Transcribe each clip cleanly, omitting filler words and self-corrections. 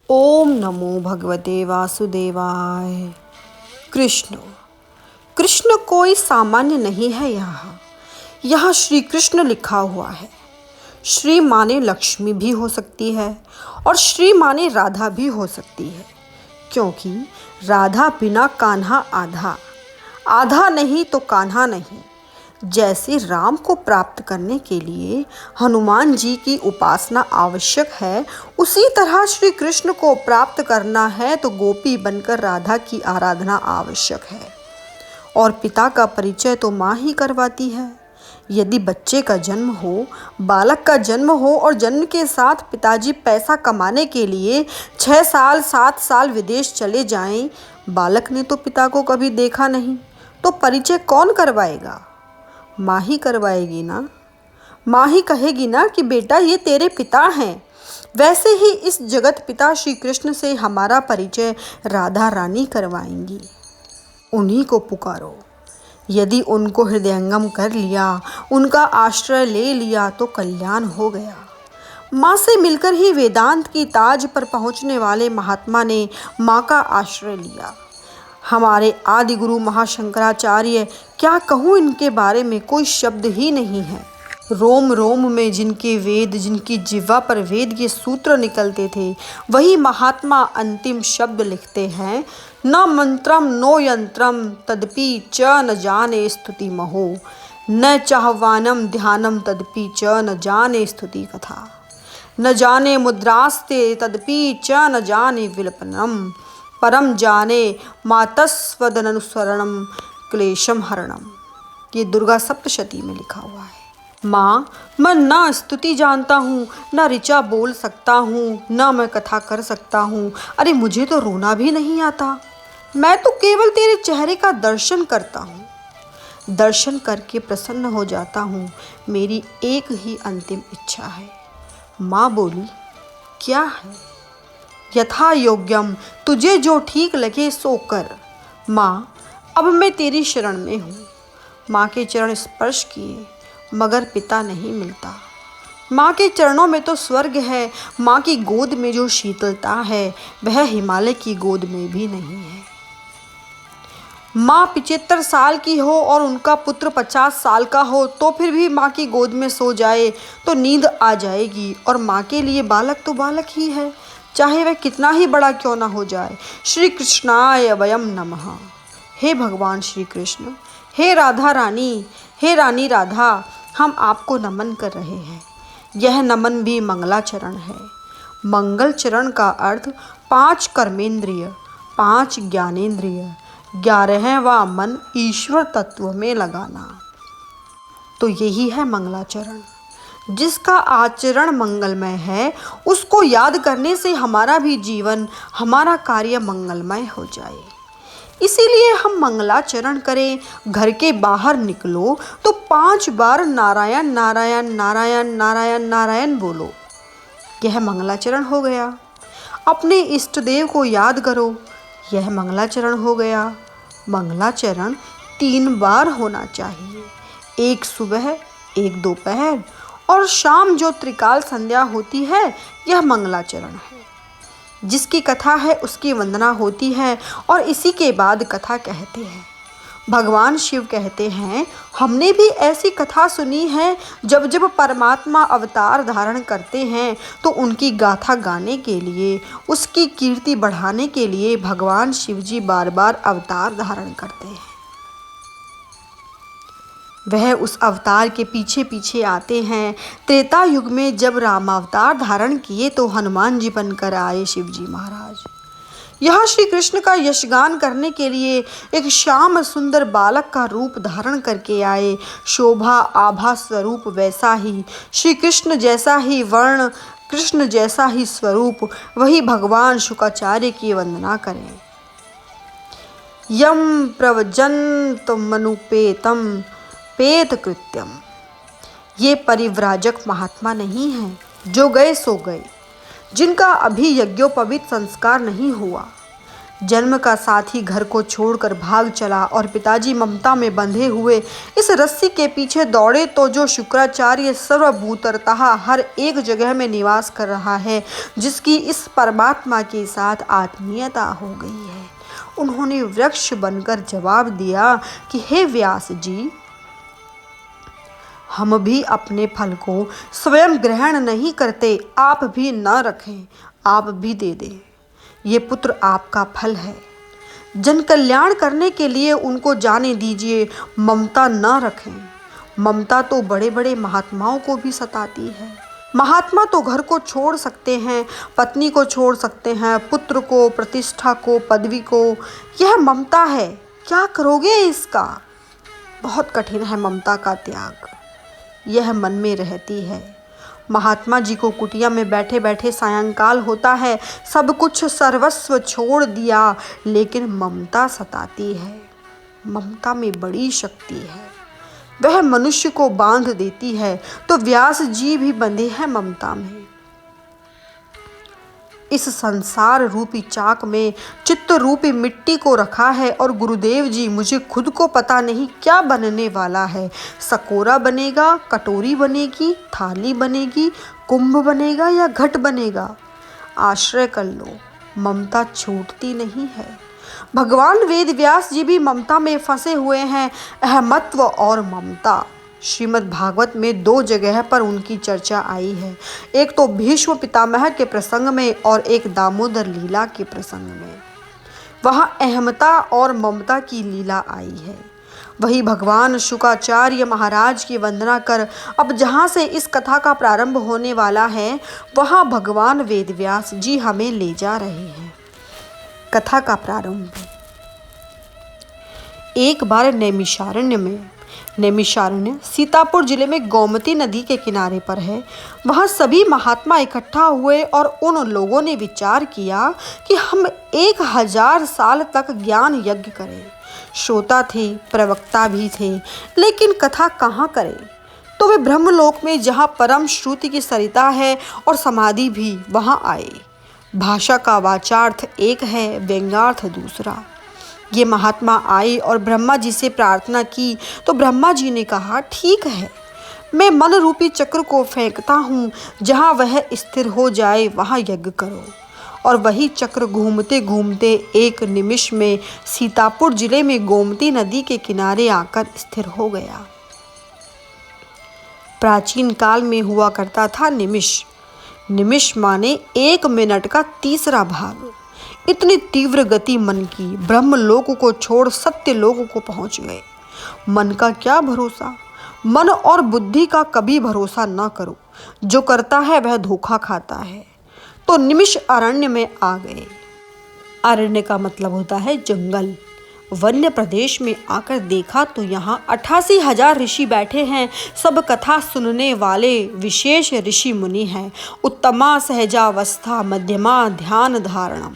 ओम नमो भगवते वासुदेवाय। कृष्ण कृष्ण कोई सामान्य नहीं है। यहाँ श्री कृष्ण लिखा हुआ है। श्री माने लक्ष्मी भी हो सकती है और श्री माने राधा भी हो सकती है, क्योंकि राधा बिना कान्हा आधा, आधा नहीं तो कान्हा नहीं। जैसे राम को प्राप्त करने के लिए हनुमान जी की उपासना आवश्यक है, उसी तरह श्री कृष्ण को प्राप्त करना है तो गोपी बनकर राधा की आराधना आवश्यक है। और पिता का परिचय तो माँ ही करवाती है। यदि बच्चे का जन्म हो, बालक का जन्म हो और जन्म के साथ पिताजी पैसा कमाने के लिए 6 साल 7 साल विदेश चले जाएं, बालक ने तो पिता को कभी देखा नहीं, तो परिचय कौन करवाएगा? माँ ही करवाएगी ना। माँ ही कहेगी ना कि बेटा ये तेरे पिता हैं। वैसे ही इस जगत पिता श्री कृष्ण से हमारा परिचय राधा रानी करवाएंगी। उन्हीं को पुकारो। यदि उनको हृदयंगम कर लिया, उनका आश्रय ले लिया तो कल्याण हो गया। माँ से मिलकर ही वेदांत की ताज पर पहुँचने वाले महात्मा ने माँ का आश्रय लिया। हमारे आदि गुरु महाशंकराचार्य, क्या कहूँ इनके बारे में, कोई शब्द ही नहीं है। रोम रोम में जिनके वेद, जिनकी जिह्वा पर वेद के सूत्र निकलते थे, वही महात्मा अंतिम शब्द लिखते हैं, न मंत्रम नो यंत्रम तदपि च न जाने स्तुति महो, न चाहवानम ध्यानम तदपि च न जाने स्तुति कथा, न जाने मुद्रास्ते तदपि च न जाने विलपनम, परम जाने मातस्वदनुसरणम क्लेशम हरणम। ये दुर्गा सप्तशती में लिखा हुआ है। माँ, मैं न स्तुति जानता हूँ, न ऋचा बोल सकता हूँ, न मैं कथा कर सकता हूँ। अरे मुझे तो रोना भी नहीं आता। मैं तो केवल तेरे चेहरे का दर्शन करता हूँ, दर्शन करके प्रसन्न हो जाता हूँ। मेरी एक ही अंतिम इच्छा है। माँ बोली, क्या है? यथा योग्यम, तुझे जो ठीक लगे सो कर। माँ, अब मैं तेरी शरण में हूँ। माँ के चरण स्पर्श किए मगर पिता नहीं मिलता। माँ के चरणों में तो स्वर्ग है। माँ की गोद में जो शीतलता है वह हिमालय की गोद में भी नहीं है। माँ 75 साल की हो और उनका पुत्र 50 साल का हो तो फिर भी माँ की गोद में सो जाए तो नींद आ जाएगी। और माँ के लिए बालक तो बालक ही है, चाहे वह कितना ही बड़ा क्यों ना हो जाए। श्री कृष्णाय वयम नमः। हे भगवान श्री कृष्ण, हे राधा रानी, हे रानी राधा, हम आपको नमन कर रहे हैं। यह नमन भी मंगलाचरण है। मंगल चरण का अर्थ 5 कर्मेंद्रिय, 5 ज्ञानेंद्रिय, 11वां मन ईश्वर तत्व में लगाना। तो यही है मंगलाचरण। जिसका आचरण मंगलमय है, उसको याद करने से हमारा भी जीवन, हमारा कार्य मंगलमय हो जाए। इसीलिए हम मंगलाचरण करें। घर के बाहर निकलो तो 5 बार नारायण नारायण नारायण नारायण नारायण बोलो। यह मंगलाचरण हो गया। अपने इष्ट देव को याद करो, यह मंगलाचरण हो गया। मंगलाचरण 3 बार होना चाहिए, एक सुबह, एक दोपहर और शाम जो त्रिकाल संध्या होती है, यह मंगलाचरण है। जिसकी कथा है उसकी वंदना होती है और इसी के बाद कथा कहते हैं। भगवान शिव कहते हैं, हमने भी ऐसी कथा सुनी है, जब जब परमात्मा अवतार धारण करते हैं तो उनकी गाथा गाने के लिए, उसकी कीर्ति बढ़ाने के लिए भगवान शिव जी बार बार अवतार धारण करते हैं। वह उस अवतार के पीछे पीछे आते हैं। त्रेता युग में जब राम अवतार धारण किए तो हनुमान जी बनकर आए शिव जी महाराज। यहाँ श्री कृष्ण का यशगान करने के लिए एक श्याम सुंदर बालक का रूप धारण करके आए। शोभा आभा स्वरूप वैसा ही, श्री कृष्ण जैसा ही वर्ण, कृष्ण जैसा ही स्वरूप, वही भगवान शुकाचार्य की वंदना करें। यम प्रव्रजन्तमनुपेतम पेत कृत्यम। ये परिव्राजक महात्मा नहीं हैं जो गए सो गए, जिनका अभी यज्ञोपवीत संस्कार नहीं हुआ, जन्म का साथी घर को छोड़कर भाग चला और पिताजी ममता में बंधे हुए इस रस्सी के पीछे दौड़े तो जो शुक्राचार्य सर्वभूतरतः हर एक जगह में निवास कर रहा है, जिसकी इस परमात्मा के साथ आत्मीयता हो गई है, उन्होंने वृक्ष बनकर जवाब दिया कि हे व्यास जी, हम भी अपने फल को स्वयं ग्रहण नहीं करते, आप भी न रखें, आप भी दे दें। ये पुत्र आपका फल है। जन कल्याण करने के लिए उनको जाने दीजिए, ममता न रखें। ममता तो बड़े बड़े महात्माओं को भी सताती है। महात्मा तो घर को छोड़ सकते हैं, पत्नी को छोड़ सकते हैं, पुत्र को, प्रतिष्ठा को, पदवी को। यह ममता है, क्या करोगे इसका? बहुत कठिन है ममता का त्याग। यह मन में रहती है। महात्मा जी को कुटिया में बैठे बैठे सायंकाल होता है, सब कुछ सर्वस्व छोड़ दिया, लेकिन ममता सताती है। ममता में बड़ी शक्ति है, वह मनुष्य को बांध देती है। तो व्यास जी भी बंधे हैं ममता में। इस संसार रूपी चाक में चित्त रूपी मिट्टी को रखा है और गुरुदेव जी, मुझे खुद को पता नहीं क्या बनने वाला है। सकोरा बनेगा, कटोरी बनेगी, थाली बनेगी, कुंभ बनेगा या घट बनेगा। आश्रय कर लो, ममता छूटती नहीं है। भगवान वेद व्यास जी भी ममता में फंसे हुए हैं। अहमत्व और ममता। श्रीमद् भागवत में 2 जगह पर उनकी चर्चा आई है, एक तो भीष्म पितामह के प्रसंग में और एक दामोदर लीला के प्रसंग में। वहाँ अहमता और ममता की लीला आई है। वही भगवान शुकाचार्य महाराज की वंदना कर अब जहाँ से इस कथा का प्रारंभ होने वाला है, वहाँ भगवान वेदव्यास जी हमें ले जा रहे हैं। कथा का प्रारंभ। एक बार नैमिषारण्य सीतापुर जिले में गोमती नदी के किनारे पर है। वहाँ सभी महात्मा इकट्ठा हुए और उन लोगों ने विचार किया कि हम 1000 साल तक ज्ञान यज्ञ करें। श्रोता थे, प्रवक्ता भी थे, लेकिन कथा कहाँ करें? तो वे ब्रह्मलोक में जहाँ परम श्रुति की सरिता है और समाधि भी, वहाँ आए। भाषा का वाचार्थ एक है, व्यंग्यार्थ दूसरा। ये महात्मा आए और ब्रह्मा जी से प्रार्थना की तो ब्रह्मा जी ने कहा, ठीक है, मैं मन रूपी चक्र को फेंकता हूँ, जहाँ वह स्थिर हो जाए वहाँ यज्ञ करो। और वही चक्र घूमते घूमते एक निमिष में सीतापुर जिले में गोमती नदी के किनारे आकर स्थिर हो गया। प्राचीन काल में हुआ करता था निमिष माने 1 मिनट का 3रा भाग। इतनी तीव्र गति मन की, ब्रह्मलोक को छोड़ सत्य लोक को पहुंच गए। मन का क्या भरोसा? मन और बुद्धि का कभी भरोसा न करो, जो करता है वह धोखा खाता है। तो निमिष अरण्य में आ गए। अरण्य का मतलब होता है जंगल। वन्य प्रदेश में आकर देखा तो यहाँ 88,000 ऋषि बैठे हैं। सब कथा सुनने वाले विशेष ऋषि मुनि हैं। उत्तमा सहजावस्था, मध्यमा ध्यान धारणम।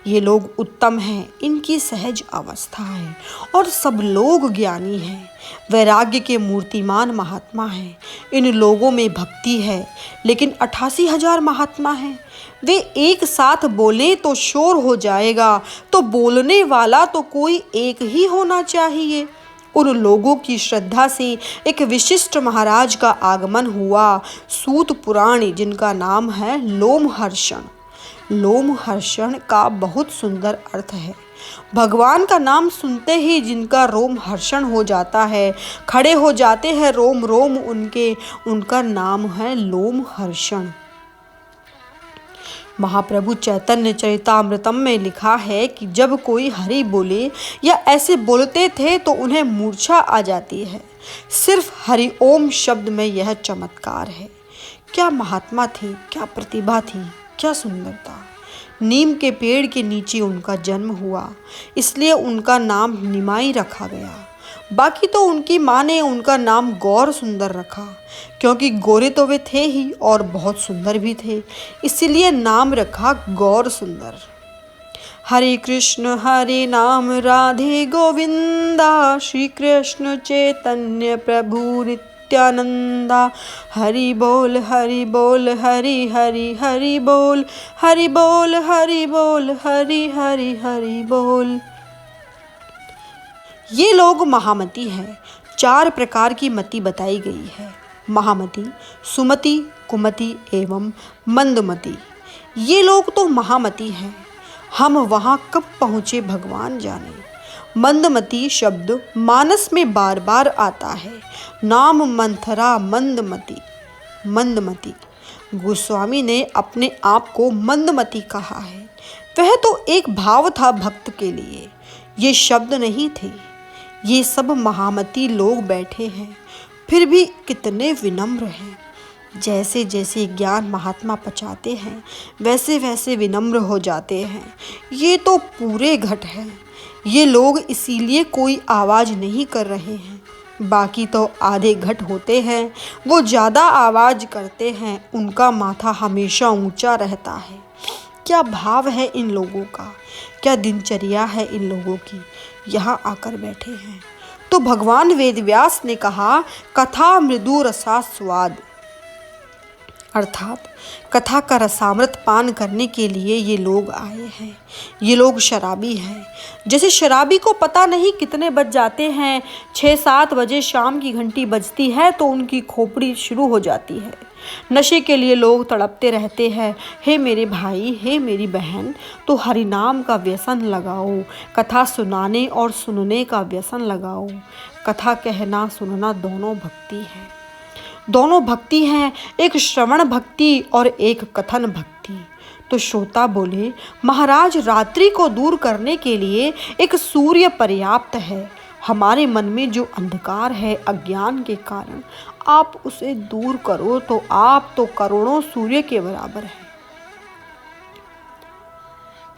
ये लोग उत्तम हैं, इनकी सहज अवस्था है और सब लोग ज्ञानी हैं, वैराग्य के मूर्तिमान महात्मा हैं। इन लोगों में भक्ति है, लेकिन 88,000 महात्मा हैं। वे एक साथ बोले तो शोर हो जाएगा, तो बोलने वाला तो कोई एक ही होना चाहिए। उन लोगों की श्रद्धा से एक विशिष्ट महाराज का आगमन हुआ, सूत पुराणी, जिनका नाम है लोमहर्षण। लोमहर्षण का बहुत सुंदर अर्थ है। भगवान का नाम सुनते ही जिनका रोम हर्षण हो जाता है, खड़े हो जाते हैं रोम रोम उनके, उनका नाम है लोमहर्षण। महाप्रभु चैतन्य चरितामृतम में लिखा है कि जब कोई हरि बोले या ऐसे बोलते थे तो उन्हें मूर्छा आ जाती है। सिर्फ हरि ओम शब्द में यह चमत्कार है। क्या महात्मा थे, क्या प्रतिभा थी, क्या सुंदरता। नीम के पेड़ के नीचे उनका जन्म हुआ, इसलिए उनका नाम निमाई रखा गया। बाकी तो उनकी माँ ने उनका नाम गौर सुंदर रखा, क्योंकि गोरे तो वे थे ही और बहुत सुंदर भी थे, इसलिए नाम रखा गौर सुंदर। हरे कृष्ण हरे नाम राधे गोविंदा, श्री कृष्ण चैतन्य प्रभु नित्यानंदा। हरि बोल हरि बोल हरि हरि हरि बोल, हरि बोल हरि बोल हरि हरि हरि बोल। ये लोग महामती हैं। 4 प्रकार की मति बताई गई है, महामती, सुमति, कुमति एवं मंदमती। ये लोग तो महामती हैं, हम वहाँ कब पहुँचे भगवान जाने। मंदमती शब्द मानस में बार बार आता है, नाम मंथरा मंदमती। मंदमती गोस्वामी ने अपने आप को मंदमती कहा है। वह तो एक भाव था भक्त के लिए, ये शब्द नहीं थे। ये सब महामती लोग बैठे हैं, फिर भी कितने विनम्र हैं। जैसे जैसे ज्ञान महात्मा पचाते हैं वैसे वैसे विनम्र हो जाते हैं। ये तो पूरे घट हैं। ये लोग इसीलिए कोई आवाज़ नहीं कर रहे हैं। बाकी तो आधे घट होते हैं, वो ज़्यादा आवाज़ करते हैं, उनका माथा हमेशा ऊंचा रहता है। क्या भाव है इन लोगों का, क्या दिनचर्या है इन लोगों की, यहाँ आकर बैठे हैं। तो भगवान वेदव्यास ने कहा, कथा मृदु रसा स्वाद, अर्थात कथा का रसामृत पान करने के लिए ये लोग आए हैं। ये लोग शराबी हैं। जैसे शराबी को पता नहीं कितने बज जाते हैं, 6-7 बजे शाम की घंटी बजती है तो उनकी खोपड़ी शुरू हो जाती है। नशे के लिए लोग तड़पते रहते हैं। हे मेरे भाई, हे मेरी बहन, तो हरि नाम का व्यसन लगाओ, कथा सुनाने और सुनने का व्यसन लगाओ। कथा कहना सुनना दोनों भक्ति है, दोनों भक्ति हैं, एक श्रवण भक्ति और एक कथन भक्ति। तो श्रोता बोले, महाराज रात्रि को दूर करने के लिए एक सूर्य पर्याप्त है। हमारे मन में जो अंधकार है अज्ञान के कारण, आप उसे दूर करो तो आप तो करोड़ों सूर्य के बराबर हैं।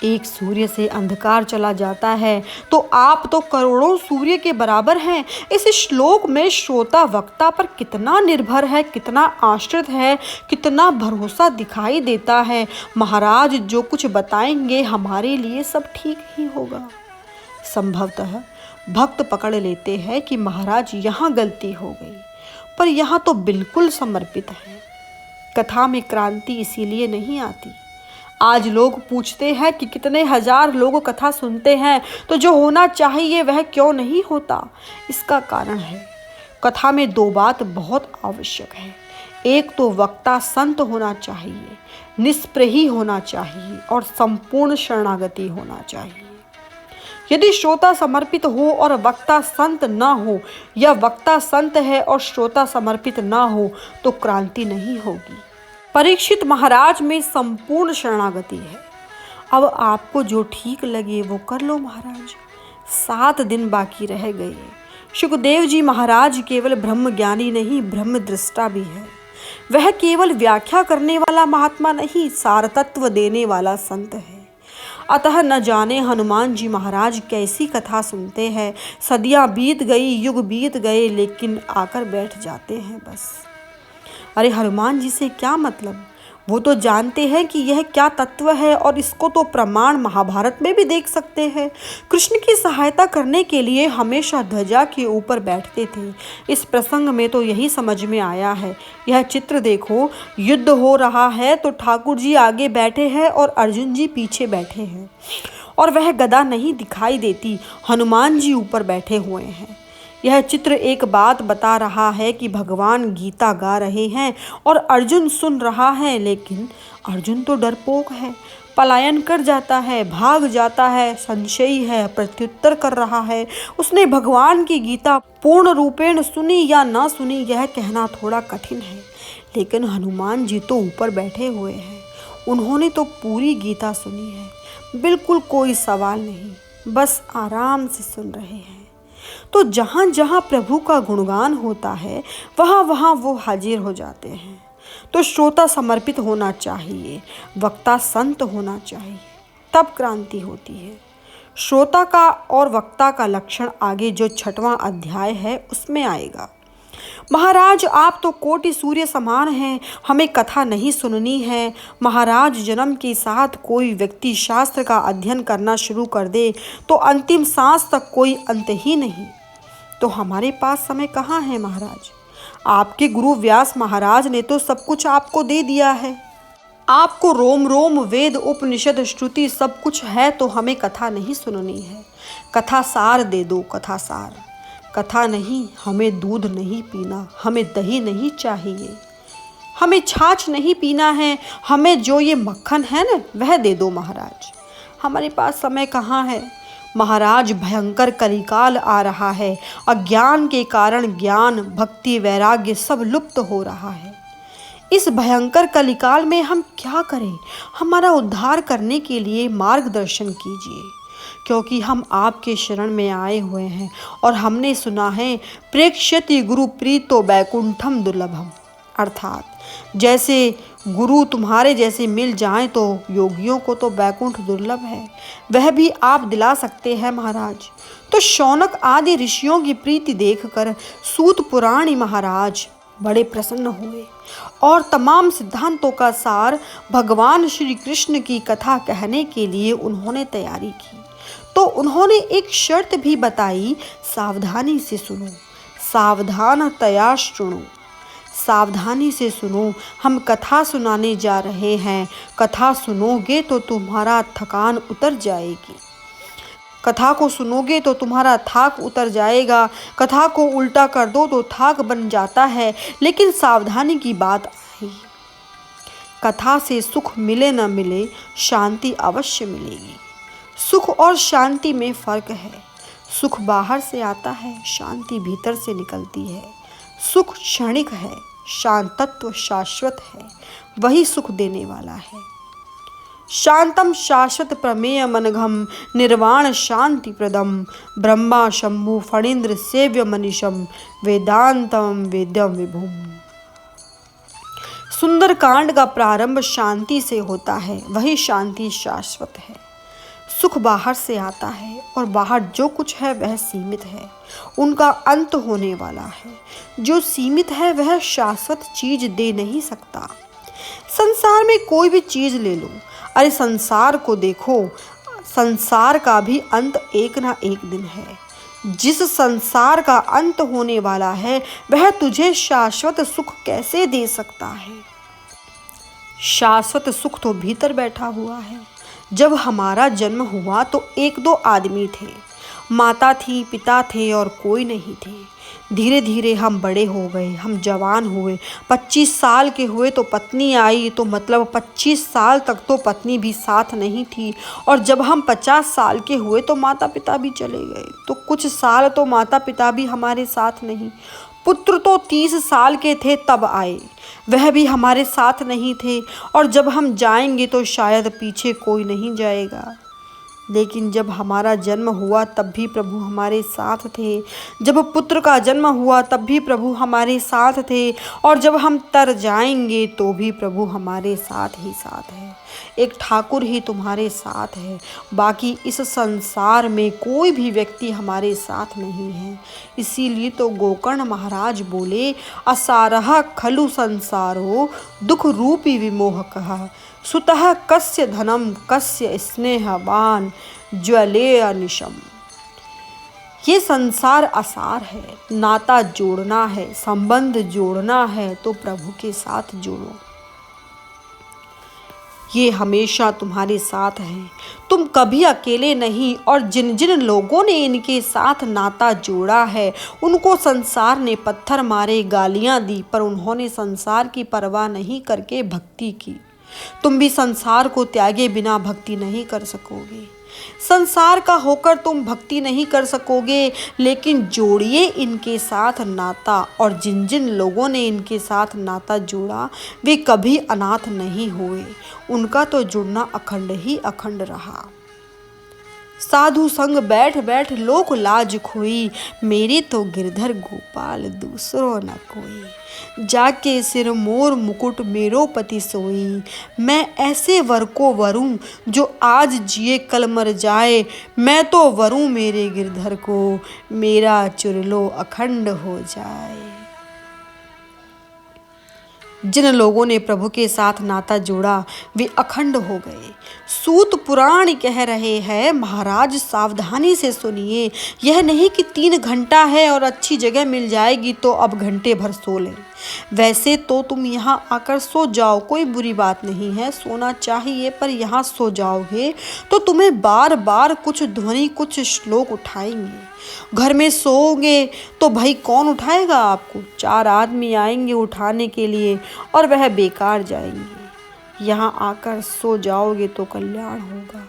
एक सूर्य से अंधकार चला जाता है तो आप तो करोड़ों सूर्य के बराबर हैं। इस श्लोक में श्रोता वक्ता पर कितना निर्भर है, कितना आश्रित है, कितना भरोसा दिखाई देता है। महाराज जो कुछ बताएंगे हमारे लिए सब ठीक ही होगा। संभवतः भक्त पकड़ लेते हैं कि महाराज यहाँ गलती हो गई, पर यहाँ तो बिल्कुल समर्पित है। कथा में क्रांति इसीलिए नहीं आती। आज लोग पूछते हैं कि कितने हजार लोग कथा सुनते हैं तो जो होना चाहिए वह क्यों नहीं होता। इसका कारण है, कथा में 2 बात बहुत आवश्यक है। एक तो वक्ता संत होना चाहिए, निष्प्रही होना चाहिए और संपूर्ण शरणागति होना चाहिए। यदि श्रोता समर्पित हो और वक्ता संत न हो, या वक्ता संत है और श्रोता समर्पित न हो, तो क्रांति नहीं होगी। परीक्षित महाराज में संपूर्ण शरणागति है। अब आपको जो ठीक लगे वो कर लो महाराज। 7 दिन बाकी रह गए। सुखदेव जी महाराज केवल ब्रह्म ज्ञानी नहीं, ब्रह्म दृष्टा भी है। वह केवल व्याख्या करने वाला महात्मा नहीं, सारतत्व देने वाला संत है। अतः न जाने हनुमान जी महाराज कैसी कथा सुनते हैं। सदियां बीत गई, युग बीत गए, लेकिन आकर बैठ जाते हैं बस। अरे हनुमान जी से क्या मतलब, वो तो जानते हैं कि यह क्या तत्व है, और इसको तो प्रमाण महाभारत में भी देख सकते हैं। कृष्ण की सहायता करने के लिए हमेशा ध्वजा के ऊपर बैठते थे। इस प्रसंग में तो यही समझ में आया है। यह चित्र देखो, युद्ध हो रहा है तो ठाकुर जी आगे बैठे हैं और अर्जुन जी पीछे बैठे हैं, और वह गदा नहीं दिखाई देती, हनुमान जी ऊपर बैठे हुए हैं। यह चित्र एक बात बता रहा है कि भगवान गीता गा रहे हैं और अर्जुन सुन रहा है, लेकिन अर्जुन तो डरपोक है, पलायन कर जाता है, भाग जाता है, संशयी है, प्रत्युत्तर कर रहा है। उसने भगवान की गीता पूर्ण रूपेण सुनी या ना सुनी यह कहना थोड़ा कठिन है, लेकिन हनुमान जी तो ऊपर बैठे हुए हैं, उन्होंने तो पूरी गीता सुनी है। बिल्कुल कोई सवाल नहीं, बस आराम से सुन रहे हैं। तो जहाँ जहाँ प्रभु का गुणगान होता है वहाँ वहाँ वो हाजिर हो जाते हैं। तो श्रोता समर्पित होना चाहिए, वक्ता संत होना चाहिए, तब क्रांति होती है। श्रोता का और वक्ता का लक्षण आगे जो 6वां अध्याय है उसमें आएगा। महाराज आप तो कोटि सूर्य समान हैं, हमें कथा नहीं सुननी है। महाराज जन्म के साथ कोई व्यक्ति शास्त्र का अध्ययन करना शुरू कर दे तो अंतिम सांस तक कोई अंत ही नहीं। तो हमारे पास समय कहाँ है महाराज? आपके गुरु व्यास महाराज ने तो सब कुछ आपको दे दिया है। आपको रोम रोम वेद उपनिषद श्रुति सब कुछ है, तो हमें कथा नहीं सुननी है। कथा सार दे दो, कथा सार। कथा नहीं, हमें दूध नहीं पीना, हमें दही नहीं चाहिए, हमें छाछ नहीं पीना है, हमें जो ये मक्खन है ना वह दे दो महाराज। हमारे पास समय कहाँ है महाराज, भयंकर कलिकाल आ रहा है। अज्ञान के कारण ज्ञान, भक्ति, वैराग्य सब लुप्त हो रहा है। इस भयंकर कलिकाल में हम क्या करें? हमारा उद्धार करने के लिए मार्गदर्शन कीजिए, क्योंकि हम आपके शरण में आए हुए हैं और हमने सुना है प्रेक्ष्यति गुरु प्रीतो वैकुंठम दुर्लभम, अर्थात जैसे गुरु तुम्हारे जैसे मिल जाएं तो योगियों को तो वैकुंठ दुर्लभ है, वह भी आप दिला सकते हैं महाराज। तो शौनक आदि ऋषियों की प्रीति देखकर सूत पुराणी महाराज बड़े प्रसन्न हुए और तमाम सिद्धांतों का सार भगवान श्री कृष्ण की कथा कहने के लिए उन्होंने तैयारी की। तो उन्होंने एक शर्त भी बताई, सावधानी से सुनो, सावधानतया शृणु। सावधानी से सुनो, हम कथा सुनाने जा रहे हैं। कथा सुनोगे तो तुम्हारा थकान उतर जाएगी, कथा को सुनोगे तो तुम्हारा थाक उतर जाएगा। कथा को उल्टा कर दो तो थाक बन जाता है, लेकिन सावधानी की बात आई। कथा से सुख मिले न मिले, शांति अवश्य मिलेगी। सुख और शांति में फर्क है। सुख बाहर से आता है, शांति भीतर से निकलती है। सुख क्षणिक है, शांतत्व शाश्वत है, वही सुख देने वाला है। शांतम शाश्वत प्रमेय मनघम निर्वाण शांति प्रदम ब्रह्मा शंभु फणीन्द्र सेव्य मनीषम वेदांतम वेद्यम विभुम। सुंदर कांड का प्रारंभ शांति से होता है, वही शांति शाश्वत है। सुख बाहर से आता है और बाहर जो कुछ है वह सीमित है, उनका अंत होने वाला है। जो सीमित है वह शाश्वत चीज दे नहीं सकता। संसार में कोई भी चीज ले लो, अरे संसार को देखो, संसार का भी अंत एक ना एक दिन है। जिस संसार का अंत होने वाला है वह तुझे शाश्वत सुख कैसे दे सकता है? शाश्वत सुख तो भीतर बैठा हुआ है। जब हमारा जन्म हुआ तो एक दो आदमी थे, माता थी, पिता थे और कोई नहीं थे। धीरे धीरे हम बड़े हो गए, हम जवान हुए, 25 साल के हुए तो पत्नी आई, तो मतलब 25 साल तक तो पत्नी भी साथ नहीं थी। और जब हम 50 साल के हुए तो माता पिता भी चले गए, तो कुछ साल तो माता पिता भी हमारे साथ नहीं। पुत्र तो 30 साल के थे तब आए, वह भी हमारे साथ नहीं थे। और जब हम जाएंगे तो शायद पीछे कोई नहीं जाएगा। लेकिन जब हमारा जन्म हुआ तब भी प्रभु हमारे साथ थे, जब पुत्र का जन्म हुआ तब भी प्रभु हमारे साथ थे, और जब हम तर जाएंगे तो भी प्रभु हमारे साथ ही साथ है। एक ठाकुर ही तुम्हारे साथ है, बाकी इस संसार में कोई भी व्यक्ति हमारे साथ नहीं है। इसीलिए तो गोकर्ण महाराज बोले, असारः खलु संसारो दुख रूपी विमोहकः सुतः कस्य धनम कस्य स्नेहवान ज्वले अनिशम। ये संसार असार है, नाता जोड़ना है, संबंध जोड़ना है तो प्रभु के साथ जोड़ो। ये हमेशा तुम्हारे साथ है, तुम कभी अकेले नहीं। और जिन जिन लोगों ने इनके साथ नाता जोड़ा है उनको संसार ने पत्थर मारे, गालियां दी, पर उन्होंने संसार की परवाह नहीं करके भक्ति की। तुम भी संसार को त्यागे बिना भक्ति नहीं कर सकोगे। संसार का होकर तुम भक्ति नहीं कर सकोगे, लेकिन जोड़िए इनके साथ नाता। और जिन जिन लोगों ने इनके साथ नाता जोड़ा वे कभी अनाथ नहीं हुए, उनका तो जुड़ना अखंड ही अखंड रहा। साधु संग बैठ बैठ लोक लाज खोई, मेरे तो गिरधर गोपाल दूसरो न कोई। जाके सिर मोर मुकुट मेरो पति सोई, मैं ऐसे वर को वरूं जो आज जिए कल मर जाए। मैं तो वरूं मेरे गिरधर को, मेरा चुरलो अखंड हो जाए। जिन लोगों ने प्रभु के साथ नाता जोड़ा वे अखंड हो गए। सूत पुराण कह रहे हैं, महाराज सावधानी से सुनिए, यह नहीं कि 3 घंटा है और अच्छी जगह मिल जाएगी तो अब घंटे भर सो लें। वैसे तो तुम यहाँ आकर सो जाओ, कोई बुरी बात नहीं है, सोना चाहिए, पर यहाँ सो जाओगे तो तुम्हें बार बार कुछ ध्वनि कुछ श्लोक उठाएंगे। घर में सोओगे तो भाई कौन उठाएगा आपको? 4 आदमी आएंगे उठाने के लिए और वह बेकार जाएंगे। यहाँ आकर सो जाओगे तो कल्याण होगा,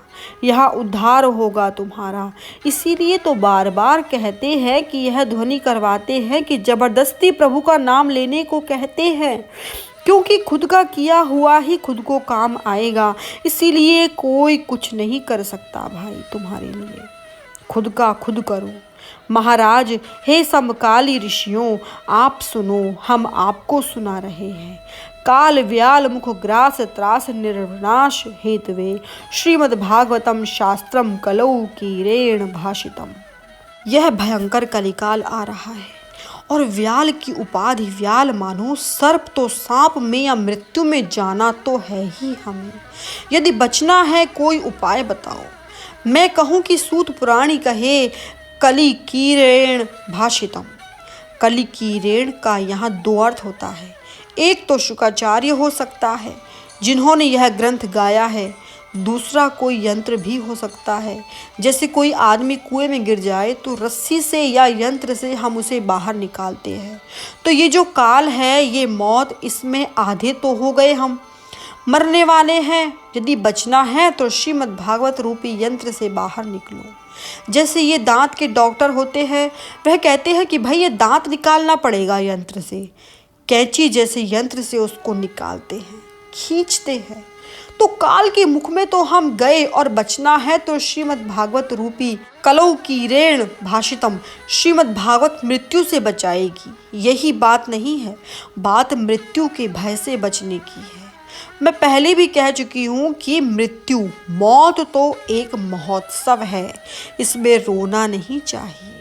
यहाँ उद्धार होगा तुम्हारा। इसीलिए तो बार बार कहते हैं कि यह ध्वनि करवाते हैं कि जबरदस्ती प्रभु का नाम लेने को कहते हैं, क्योंकि खुद का किया हुआ ही खुद को काम आएगा। इसीलिए कोई कुछ नहीं कर सकता भाई तुम्हारे लिए, खुद का खुद करो। महाराज, हे समकाली ऋषियों, आप सुनो, हम आपको सुना रहे हैं। काल व्याल मुख ग्रास त्रास निर्नाश हेतवे श्रीमद् भागवतम शास्त्रम कलौ कीरेण भाषितम। यह भयंकर कलिकाल आ रहा है और व्याल की उपाधि व्याल मानो, सर्प तो सांप में या मृत्यु में जाना तो है ही हमें। यदि बचना है कोई उपाय बताओ। मैं कहूँ कि सूत पुराणी कहे कली कीरेण भाषितम। कली कीरेण का यहाँ 2 अर्थ होता है। एक तो शुकाचार्य हो सकता है जिन्होंने यह ग्रंथ गाया है, दूसरा कोई यंत्र भी हो सकता है। जैसे कोई आदमी कुएं में गिर जाए तो रस्सी से या यंत्र से हम उसे बाहर निकालते हैं। तो ये जो काल है, ये मौत, इसमें आधे तो हो गए हम, मरने वाले हैं। यदि बचना है तो श्रीमद् भागवत रूपी यंत्र से बाहर निकलो। जैसे ये दांत के डॉक्टर होते हैं, वह कहते हैं कि भाई ये दांत निकालना पड़ेगा यंत्र से। कैंची जैसे यंत्र से उसको निकालते हैं, खींचते हैं। तो काल के मुख में तो हम गए और बचना है तो श्रीमद् भागवत रूपी कलौ कीरेण भाषितम, श्रीमद् भागवत मृत्यु से बचाएगी। यही बात नहीं है, बात मृत्यु के भय से बचने की है। मैं पहले भी कह चुकी हूँ कि मृत्यु, मौत तो एक महोत्सव है, इसमें रोना नहीं चाहिए।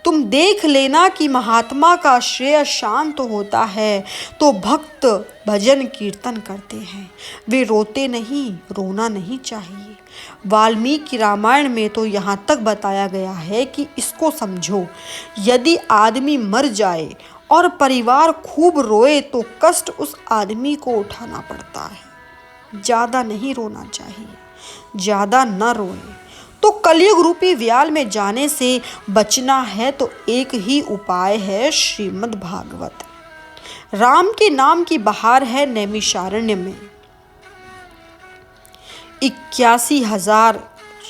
तुम देख लेना कि महात्मा का श्रेय शांत होता है तो भक्त भजन कीर्तन करते हैं, वे रोते नहीं, रोना नहीं चाहिए। वाल्मीकि रामायण में तो यहाँ तक बताया गया है कि इसको समझो, यदि आदमी मर जाए और परिवार खूब रोए तो कष्ट उस आदमी को उठाना पड़ता है। ज़्यादा नहीं रोना चाहिए, ज़्यादा न रोए। तो कलयुग रूपी व्याल में जाने से बचना है तो एक ही उपाय है, श्रीमद् भागवत। राम के नाम की बहार है नैमिषारण्य में। 81,000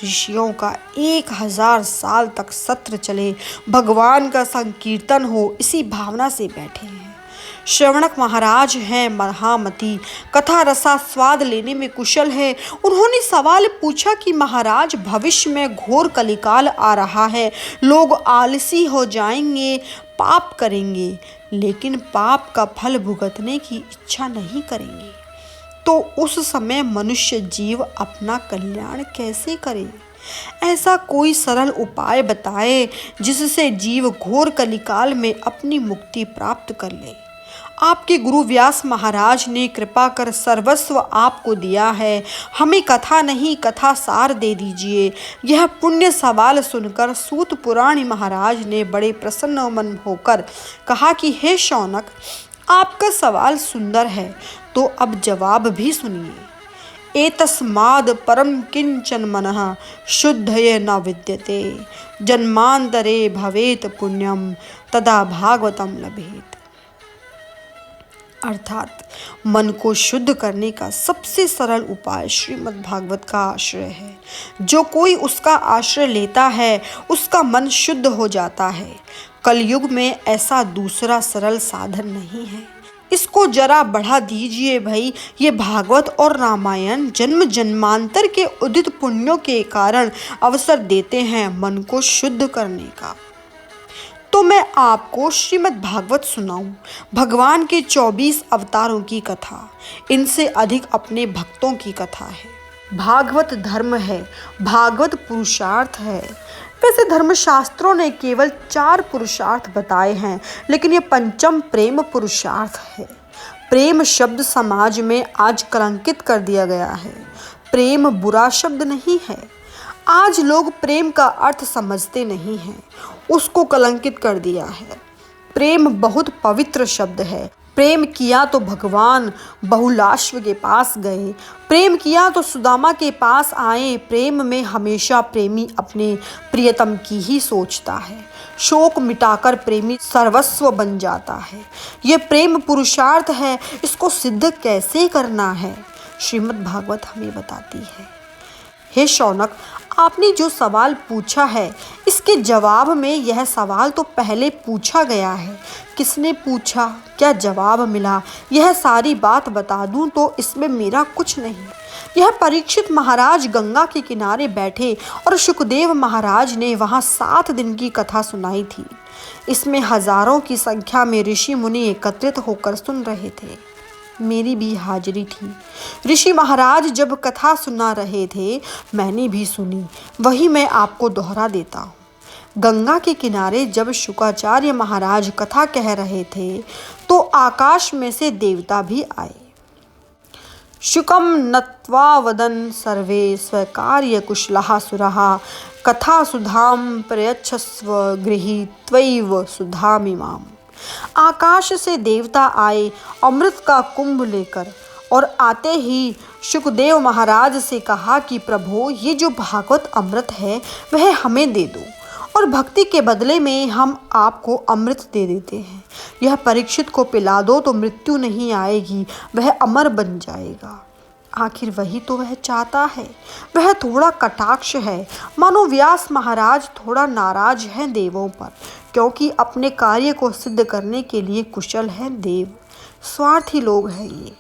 ऋषियों का 1000 साल तक सत्र चले, भगवान का संकीर्तन हो, इसी भावना से बैठे हैं। श्रवणक महाराज हैं महामती, कथा रसा स्वाद लेने में कुशल है। उन्होंने सवाल पूछा कि महाराज, भविष्य में घोर कलिकाल आ रहा है, लोग आलसी हो जाएंगे, पाप करेंगे, लेकिन पाप का फल भुगतने की इच्छा नहीं करेंगे। तो उस समय मनुष्य जीव अपना कल्याण कैसे करे? ऐसा कोई सरल उपाय बताए जिससे जीव घोर कलिकाल में अपनी मुक्ति प्राप्त कर ले। आपके गुरु व्यास महाराज ने कृपा कर सर्वस्व आपको दिया है, हमें कथा नहीं कथा सार दे दीजिए। यह पुण्य सवाल सुनकर सूत पुराणी महाराज ने बड़े प्रसन्न मन होकर कहा कि हे शौनक, आपका सवाल सुंदर है, तो अब जवाब भी सुनिए। एतस्माद् परम किंचन मनः शुद्धये न विद्यते, जन्मांतरे भवेत पुण्यम तदा भागवतम लभेत। अर्थात मन को शुद्ध करने का सबसे सरल उपाय श्रीमद् भागवत का आश्रय है। जो कोई उसका आश्रय लेता है उसका मन शुद्ध हो जाता है। कलयुग में ऐसा दूसरा सरल साधन नहीं है। इसको जरा बढ़ा दीजिए भाई। ये भागवत और रामायण जन्म जन्मांतर के उदित पुण्यों के कारण अवसर देते हैं मन को शुद्ध करने का। तो मैं आपको श्रीमद् भागवत सुनाऊं, भगवान के 24 अवतारों की कथा, इनसे अधिक अपने भक्तों की कथा है। भागवत धर्म है, भागवत पुरुषार्थ है। वैसे धर्मशास्त्रों ने केवल 4 पुरुषार्थ बताए हैं, लेकिन ये पंचम प्रेम पुरुषार्थ है। प्रेम शब्द समाज में आज कलंकित कर दिया गया है। प्रेम बुरा शब्द नहीं है। आज लोग प्रेम का अर्थ समझते नहीं हैं, उसको कलंकित कर दिया है। प्रेम बहुत पवित्र शब्द है। प्रेम किया तो भगवान बहुलाश्व के पास गए, प्रेम किया तो सुदामा के पास आए। प्रेम में हमेशा प्रेमी अपने प्रियतम की ही सोचता है। शोक मिटाकर प्रेमी सर्वस्व बन जाता है। ये प्रेम पुरुषार्थ है, इसको सिद्ध कैसे करना है, श्रीमद् भागवत हमें बताती है। हे शौनक, आपने जो सवाल पूछा है इसके जवाब में यह सवाल तो पहले पूछा गया है। किसने पूछा, क्या जवाब मिला, यह सारी बात बता दूं तो इसमें मेरा कुछ नहीं। यह परीक्षित महाराज गंगा के किनारे बैठे और शुकदेव महाराज ने वहां 7 दिन की कथा सुनाई थी। इसमें हजारों की संख्या में ऋषि मुनि एकत्रित होकर सुन रहे थे। मेरी भी हाजिरी थी। ऋषि महाराज जब कथा सुना रहे थे मैंने भी सुनी, वही मैं आपको दोहरा देता हूँ। गंगा के किनारे जब शुकाचार्य महाराज कथा कह रहे थे तो आकाश में से देवता भी आए। शुकम नत्वा वदन सर्वे स्वकार्य कुशलः सुरः कथा सुधाम प्रयच्छस्व गृही त्वैव सुधामिमाम। आकाश से देवता आए अमृत का कुंभ लेकर और आते ही शुकदेव महाराज से कहा कि प्रभु, ये जो भागवत अमृत है वह हमें दे दो और भक्ति के बदले में हम आपको अमृत दे देते हैं। यह परीक्षित को पिला दो तो मृत्यु नहीं आएगी, वह अमर बन जाएगा। आखिर वही तो वह चाहता है। वह थोड़ा कटाक्ष है, मानो व्यास महाराज थोड़ा नाराज हैं देवों पर, क्योंकि अपने कार्य को सिद्ध करने के लिए कुशल हैं देव। स्वार्थी लोग हैं ये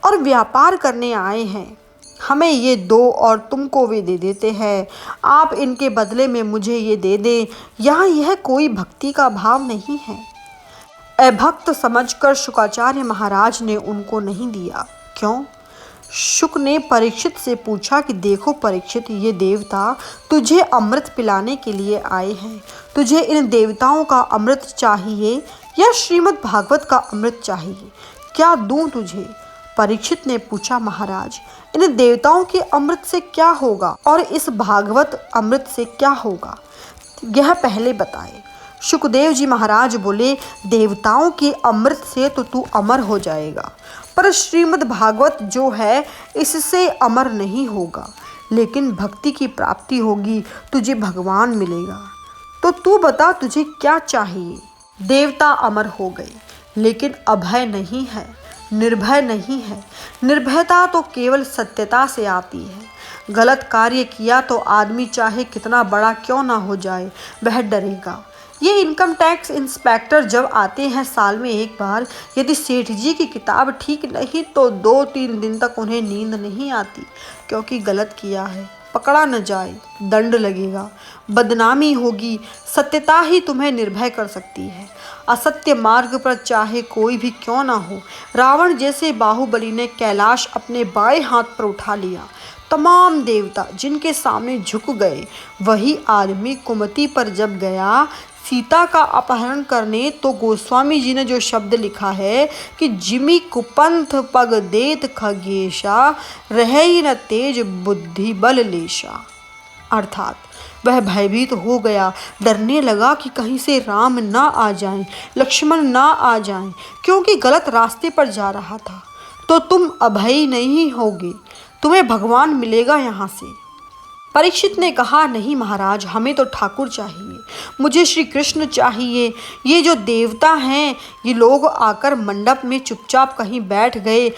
और व्यापार करने आए हैं। हमें ये दो और तुमको वे दे देते हैं, आप इनके बदले में मुझे ये दे दें। यहाँ यह कोई भक्ति का भाव नहीं है। अभक्त समझकर शुकाचार्य महाराज ने उनको नहीं दिया। क्यों? शुक ने परीक्षित से पूछा कि देखो परीक्षित, ये देवता तुझे अमृत पिलाने के लिए आए हैं। तुझे इन देवताओं का अमृत चाहिए या श्रीमद् भागवत का अमृत चाहिए? क्या दूं तुझे? परीक्षित ने पूछा, महाराज, इन देवताओं के अमृत से क्या होगा और इस भागवत अमृत से क्या होगा, यह पहले बताए। शुकदेव जी महाराज बोले, देवताओं के अमृत से तो तू अमर हो जाएगा, पर श्रीमद् भागवत जो है इससे अमर नहीं होगा, लेकिन भक्ति की प्राप्ति होगी, तुझे भगवान मिलेगा। तो तू बता तुझे क्या चाहिए? देवता अमर हो गए, लेकिन अभय नहीं है, निर्भय नहीं है। निर्भयता तो केवल सत्यता से आती है। गलत कार्य किया तो आदमी चाहे कितना बड़ा क्यों ना हो जाए, वह डरेगा। ये इनकम टैक्स इंस्पेक्टर जब आते हैं साल में एक बार, यदि सेठ जी की किताब ठीक नहीं तो 2-3 दिन तक उन्हें नींद नहीं आती, क्योंकि गलत किया है, पकड़ा न जाए, दंड लगेगा, बदनामी होगी। सत्यता ही तुम्हें निर्भय कर सकती है। असत्य मार्ग पर चाहे कोई भी क्यों ना हो। रावण जैसे बाहुबली ने कैलाश अपने बाएं हाथ पर उठा लिया। तमाम देवता जिनके सामने झुक गए, वही आदमी कुमति पर जब गया सीता का अपहरण करने, तो गोस्वामी जी ने जो शब्द लिखा है कि जिमी कुपंथ पग देत खगेशा रहे न तेज बुद्धि बल लेशा, अर्थात वह भयभीत हो गया, डरने लगा कि कहीं से राम ना आ जाएं, लक्ष्मण ना आ जाएं, क्योंकि गलत रास्ते पर जा रहा था। तो तुम अभय नहीं होगे, तुम्हें भगवान मिलेगा यहाँ से। परीक्षित ने कहा, नहीं महाराज, हमें तो ठाकुर चाहिए, मुझे श्री कृष्ण चाहिए। ये जो देवता हैं, ये लोग आकर मंडप में चुपचाप कहीं बैठ गए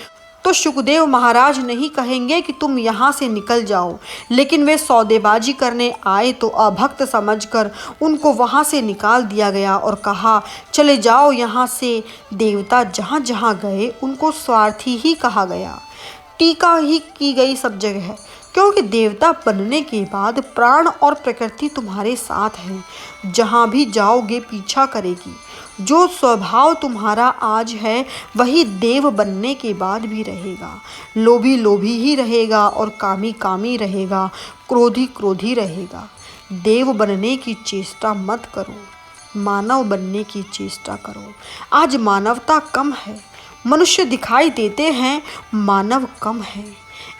तो शुकदेव महाराज नहीं कहेंगे कि तुम यहाँ से निकल जाओ, लेकिन वे सौदेबाजी करने आए तो अभक्त समझकर उनको वहाँ से निकाल दिया गया और कहा, चले जाओ यहाँ से। देवता जहाँ जहाँ गए उनको स्वार्थी ही कहा गया, टीका ही की गई सब जगह, क्योंकि देवता बनने के बाद प्राण और प्रकृति तुम्हारे साथ हैं। जहाँ भी जाओगे पीछा करेगी। जो स्वभाव तुम्हारा आज है वही देव बनने के बाद भी रहेगा। लोभी लोभी ही रहेगा और कामी कामी रहेगा, क्रोधी क्रोधी रहेगा। देव बनने की चेष्टा मत करो, मानव बनने की चेष्टा करो। आज मानवता कम है, मनुष्य दिखाई देते हैं, मानव कम है।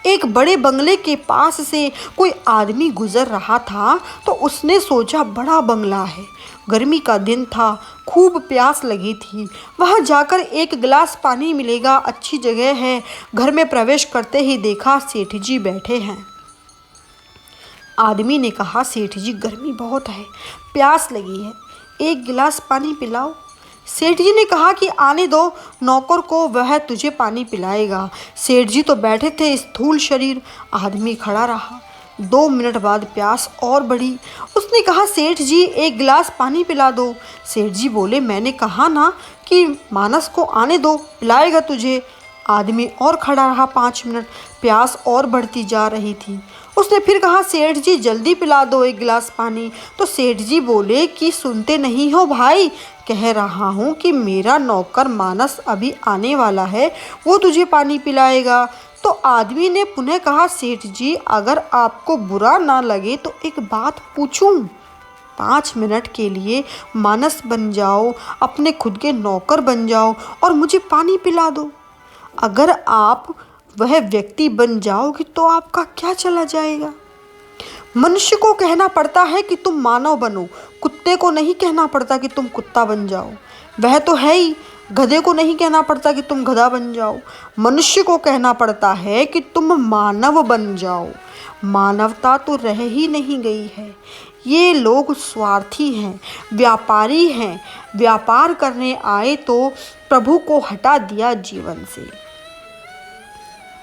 एक बड़े बंगले के पास से कोई आदमी गुजर रहा था तो उसने सोचा बड़ा बंगला है, गर्मी का दिन था, खूब प्यास लगी थी, वहां जाकर एक गिलास पानी मिलेगा, अच्छी जगह है। घर में प्रवेश करते ही देखा सेठ जी बैठे हैं। आदमी ने कहा, सेठ जी गर्मी बहुत है, प्यास लगी है, एक गिलास पानी पिलाओ। सेठ जी ने कहा कि आने दो नौकर को, वह तुझे पानी पिलाएगा। सेठ जी तो बैठे थे स्थूल शरीर, आदमी खड़ा रहा। 2 मिनट बाद प्यास और बढ़ी। उसने कहा, सेठ जी एक गिलास पानी पिला दो। सेठ जी बोले, मैंने कहा ना कि मानस को आने दो, पिलाएगा तुझे। आदमी और खड़ा रहा 5 मिनट, प्यास और बढ़ती जा रही थी। उसने फिर कहा, सेठ जी जल्दी पिला दो एक गिलास पानी। तो सेठ जी बोले कि सुनते नहीं हो भाई, कह रहा हूँ कि मेरा नौकर मानस अभी आने वाला है, वो तुझे पानी पिलाएगा। तो आदमी ने पुनः कहा, सेठ जी अगर आपको बुरा ना लगे तो एक बात पूछूं। 5 मिनट के लिए मानस बन जाओ, अपने खुद के नौकर बन जाओ और मुझे पानी पिला दो। अगर आप वह व्यक्ति बन जाओगे तो आपका क्या चला जाएगा। मनुष्य को कहना पड़ता है कि तुम मानव बनो, कुत्ते को नहीं कहना पड़ता कि तुम कुत्ता बन जाओ, वह तो है ही। गधे को नहीं कहना पड़ता कि तुम गधा बन जाओ, मनुष्य को कहना पड़ता है कि तुम मानव बन जाओ। मानवता तो रह ही नहीं गई है। ये लोग स्वार्थी हैं, व्यापारी हैं, व्यापार करने आए तो प्रभु को हटा दिया जीवन से।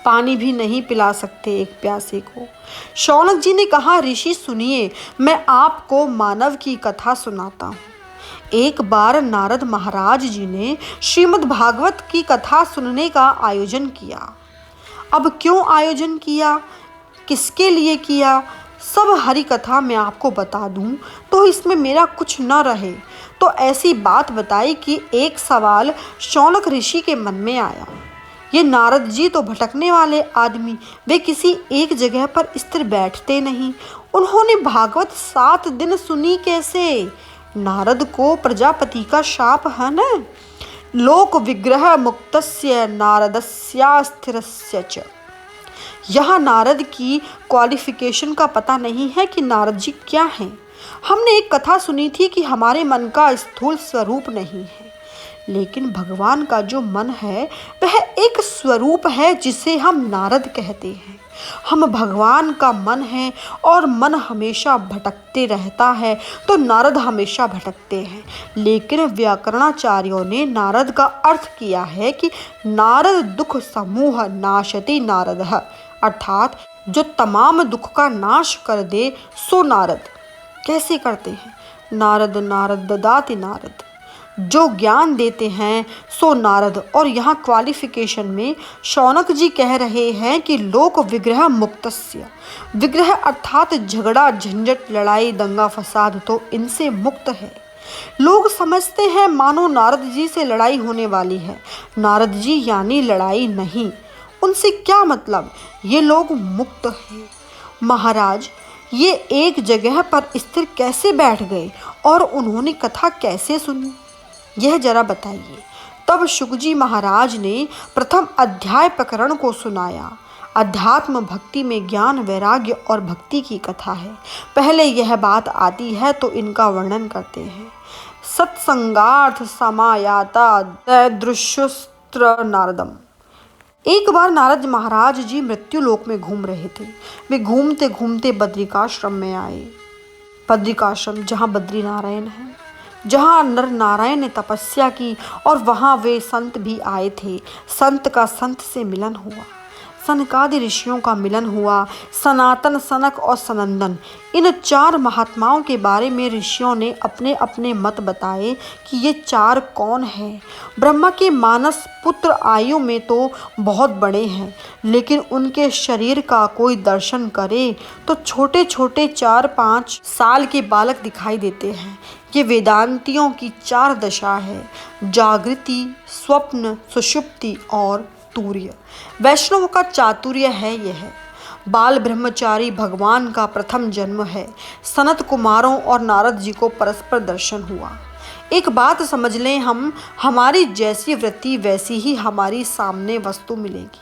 पानी भी नहीं पिला सकते एक प्यासे को। शौनक जी ने कहा, ऋषि सुनिए, मैं आपको मानव की कथा सुनाता हूँ। एक बार नारद महाराज जी ने श्रीमद् भागवत की कथा सुनने का आयोजन किया। अब क्यों आयोजन किया, किसके लिए किया, सब हरि कथा मैं आपको बता दूं तो इसमें मेरा कुछ न रहे। तो ऐसी बात बताई कि एक सवाल शौनक ऋषि के मन में आया। ये नारद जी तो भटकने वाले आदमी, वे किसी एक जगह पर स्थिर बैठते नहीं। उन्होंने भागवत 7 दिन सुनी कैसे। नारद को प्रजापति का शाप है न, लोक विग्रह मुक्तस्य नारदस्यास्थिरस्य च। यहाँ नारद की क्वालिफिकेशन का पता नहीं है कि नारद जी क्या हैं। हमने एक कथा सुनी थी कि हमारे मन का स्थूल स्वरूप नहीं है, लेकिन भगवान का जो मन है वह एक स्वरूप है जिसे हम नारद कहते हैं। हम भगवान का मन है और मन हमेशा भटकते रहता है तो नारद हमेशा भटकते हैं। लेकिन व्याकरणाचार्यों ने नारद का अर्थ किया है कि नारद दुख समूह नाशति नारदः, अर्थात जो तमाम दुख का नाश कर दे सो नारद। कैसे करते हैं, नारद नारद ददाति नारद, जो ज्ञान देते हैं सो नारद। और यहाँ क्वालिफिकेशन में शौनक जी कह रहे हैं कि लोक विग्रह मुक्तस्य, विग्रह अर्थात झगड़ा झंझट लड़ाई दंगा फसाद तो इनसे मुक्त है। लोग समझते हैं मानो नारद जी से लड़ाई होने वाली है। नारद जी यानी लड़ाई नहीं, उनसे क्या मतलब, ये लोग मुक्त हैं। महाराज ये एक जगह पर स्थिर कैसे बैठ गए और उन्होंने कथा कैसे सुनी, यह जरा बताइए। तब शुकजी महाराज ने प्रथम अध्याय प्रकरण को सुनाया। अध्यात्म भक्ति में ज्ञान वैराग्य और भक्ति की कथा है। पहले यह बात आती है तो इनका वर्णन करते हैं। सत्संगार्थ समायाता दृश्युस्त्र नारदम। एक बार नारद महाराज जी मृत्यु लोक में घूम रहे थे। वे घूमते घूमते बद्रिकाश्रम में आए। बद्रिकाश्रम जहाँ बद्री नारायण है, जहाँ नर नारायण ने तपस्या की, और वहाँ वे संत भी आए थे। संत का संत से मिलन हुआ, सनकादि ऋषियों का मिलन हुआ। सनातन, सनक और सनंदन, इन 4 महात्माओं के बारे में ऋषियों ने अपने अपने मत बताए कि ये 4 कौन हैं। ब्रह्मा के मानस पुत्र आयु में तो बहुत बड़े हैं, लेकिन उनके शरीर का कोई दर्शन करे तो छोटे छोटे 4-5 साल के बालक दिखाई देते हैं। ये वेदांतियों की 4 दशा है, जागृति, स्वप्न, सुषुप्ति और तूर्य। वैष्णव का चातुर्य है यह। बाल ब्रह्मचारी भगवान का प्रथम जन्म है। सनत कुमारों और नारद जी को परस्पर दर्शन हुआ। एक बात समझ लें, हम हमारी जैसी वृत्ति वैसी ही हमारी सामने वस्तु मिलेगी,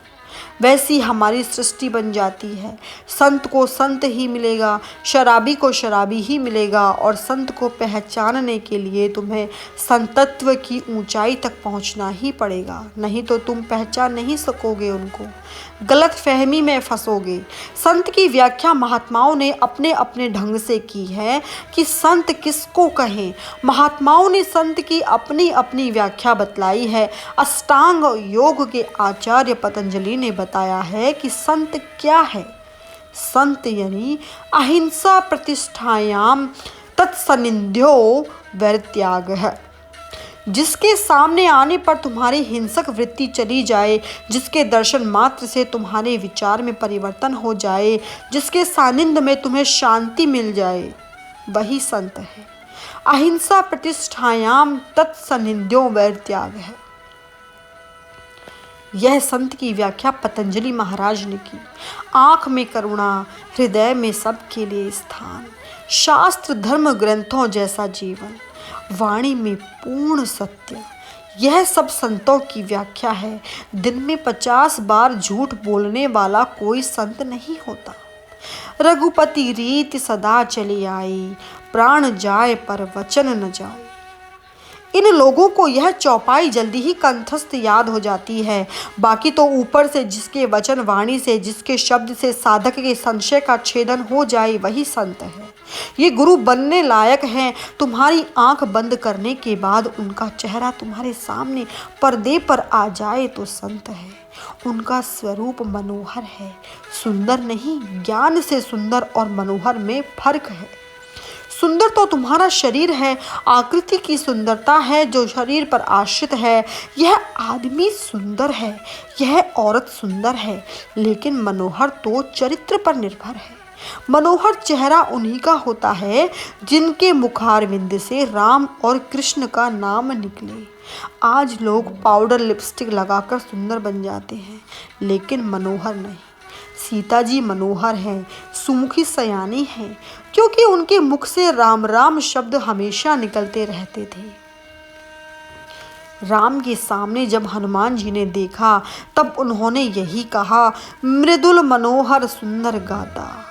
वैसी हमारी सृष्टि बन जाती है। संत को संत ही मिलेगा, शराबी को शराबी ही मिलेगा। और संत को पहचानने के लिए तुम्हें संतत्व की ऊंचाई तक पहुंचना ही पड़ेगा, नहीं तो तुम पहचान नहीं सकोगे उनको, गलत फहमी में फंसोगे। संत की व्याख्या महात्माओं ने अपने अपने ढंग से की है कि संत किसको कहें। महात्माओं ने संत की अपनी अपनी व्याख्या बतलाई है। अष्टांग योग के आचार्य पतंजलि ने बताया है कि संत क्या है। संत यानी अहिंसा प्रतिष्ठायाम तत्सनिध्यो वैरत्याग है। जिसके सामने आने पर तुम्हारी हिंसक वृत्ति चली जाए, जिसके दर्शन मात्र से तुम्हारे विचार में परिवर्तन हो जाए, जिसके सानिध्य में तुम्हें शांति मिल जाए, वही संत है। अहिंसा प्रतिष्ठायाम तत्सनिध्यो वैरत्याग है। यह संत की व्याख्या पतंजलि महाराज ने की। आँख में करुणा, हृदय में सबके लिए स्थान, शास्त्र धर्म ग्रंथों जैसा जीवन, वाणी में पूर्ण सत्य, यह सब संतों की व्याख्या है। दिन में 50 बार झूठ बोलने वाला कोई संत नहीं होता। रघुपति रीत सदा चली आई, प्राण जाए पर वचन न जाए। इन लोगों को यह चौपाई जल्दी ही कंठस्थ याद हो जाती है। बाकी तो ऊपर से जिसके वचन वाणी से, जिसके शब्द से साधक के संशय का छेदन हो जाए, वही संत है। ये गुरु बनने लायक हैं। तुम्हारी आंख बंद करने के बाद उनका चेहरा तुम्हारे सामने पर्दे पर आ जाए तो संत है। उनका स्वरूप मनोहर है, सुंदर नहीं, ज्ञान से सुंदर और मनोहर में फर्क है। सुंदर तो तुम्हारा शरीर है, आकृति की सुंदरता है जो शरीर पर आश्रित है। यह आदमी सुंदर है, यह औरत सुंदर है, लेकिन मनोहर तो चरित्र पर निर्भर है। मनोहर चेहरा उन्हीं का होता है जिनके मुखारविंद से राम और कृष्ण का नाम निकले। आज लोग पाउडर लिपस्टिक लगाकर सुंदर बन जाते हैं, लेकिन मनोहर नहीं। सीता जी मनोहर हैं, सुमुखी सयानी हैं, क्योंकि उनके मुख से राम राम शब्द हमेशा निकलते रहते थे। राम के सामने जब हनुमान जी ने देखा तब उन्होंने यही कहा, मृदुल मनोहर सुंदर गाता।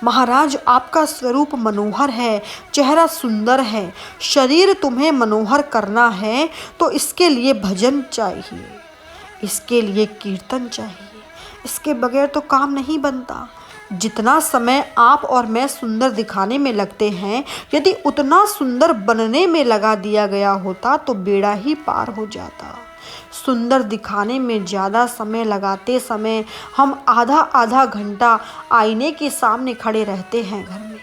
महाराज, आपका स्वरूप मनोहर है, चेहरा सुंदर है। शरीर तुम्हें मनोहर करना है तो इसके लिए भजन चाहिए, इसके लिए कीर्तन चाहिए, इसके बगैर तो काम नहीं बनता। जितना समय आप और मैं सुंदर दिखाने में लगते हैं, यदि उतना सुंदर बनने में लगा दिया गया होता तो बेड़ा ही पार हो जाता। सुंदर दिखाने में ज़्यादा समय लगाते समय हम आधा आधा घंटा आईने के सामने खड़े रहते हैं घर में।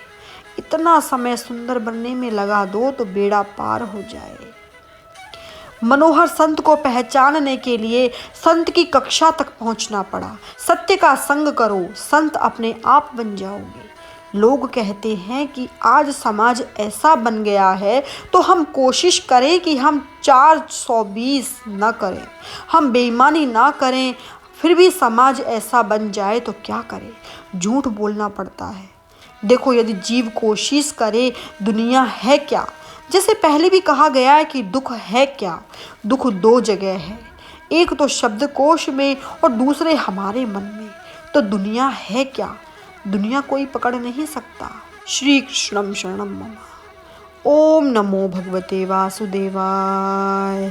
इतना समय सुंदर बनने में लगा दो तो बेड़ा पार हो जाए। मनोहर संत को पहचानने के लिए संत की कक्षा तक पहुंचना पड़ा। सत्य का संग करो, संत अपने आप बन जाओगे। लोग कहते हैं कि आज समाज ऐसा बन गया है तो हम कोशिश करें कि हम 420 न करें, हम बेईमानी ना करें, फिर भी समाज ऐसा बन जाए तो क्या करें? झूठ बोलना पड़ता है। देखो, यदि जीव कोशिश करे, दुनिया है क्या? जैसे पहले भी कहा गया है कि दुख है क्या? दुख 2 जगह है, एक तो शब्दकोश में और दूसरे हमारे मन में। तो दुनिया है क्या? दुनिया कोई पकड़ नहीं सकता। श्री कृष्णम शरणम मम। ओम नमो भगवते वासुदेवाय।